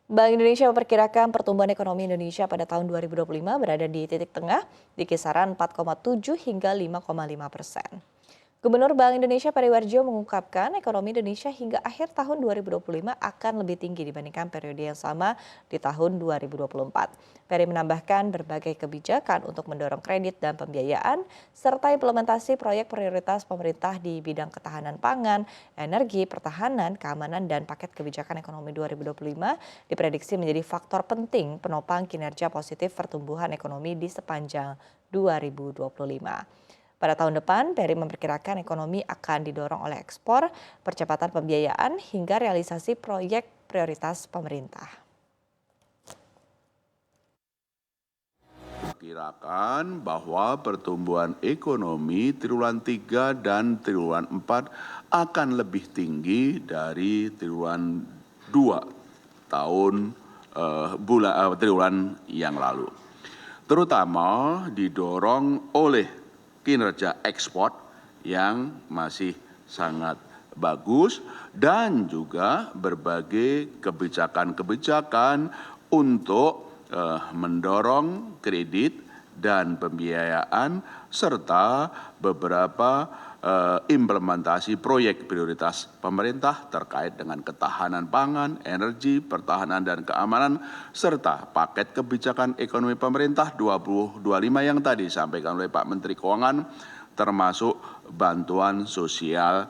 Bank Indonesia memperkirakan pertumbuhan ekonomi Indonesia pada tahun 2025 berada di titik tengah di kisaran 4,7 hingga 5,5%. Gubernur Bank Indonesia Peri Warjio mengungkapkan ekonomi Indonesia hingga akhir tahun 2025 akan lebih tinggi dibandingkan periode yang sama di tahun 2024. Peri menambahkan berbagai kebijakan untuk mendorong kredit dan pembiayaan, serta implementasi proyek prioritas pemerintah di bidang ketahanan pangan, energi, pertahanan, keamanan, dan paket kebijakan ekonomi 2025 diprediksi menjadi faktor penting penopang kinerja positif pertumbuhan ekonomi di sepanjang 2025. Pada tahun depan, Peri memperkirakan ekonomi akan didorong oleh ekspor, percepatan pembiayaan, hingga realisasi proyek prioritas pemerintah. Perkirakan bahwa pertumbuhan ekonomi triwulan 3 dan triwulan 4 akan lebih tinggi dari triwulan 2 triwulan yang lalu. Terutama didorong oleh kinerja ekspor yang masih sangat bagus dan juga berbagai kebijakan-kebijakan untuk mendorong kredit dan pembiayaan serta beberapa implementasi proyek prioritas pemerintah terkait dengan ketahanan pangan, energi, pertahanan dan keamanan serta paket kebijakan ekonomi pemerintah 2025 yang tadi disampaikan oleh Pak Menteri Keuangan termasuk bantuan sosial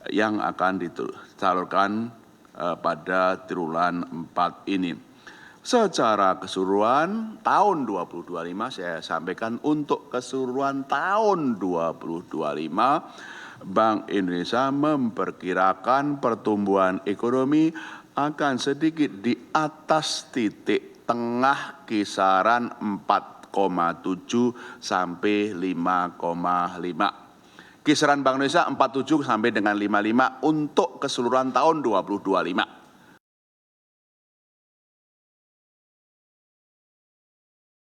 yang akan disalurkan pada triwulan 4 ini. Secara keseluruhan tahun 2025 saya sampaikan untuk keseluruhan tahun 2025 Bank Indonesia memperkirakan pertumbuhan ekonomi akan sedikit di atas titik tengah kisaran 4,7 sampai 5,5. Kisaran Bank Indonesia 47 sampai dengan 55 untuk keseluruhan tahun 2025.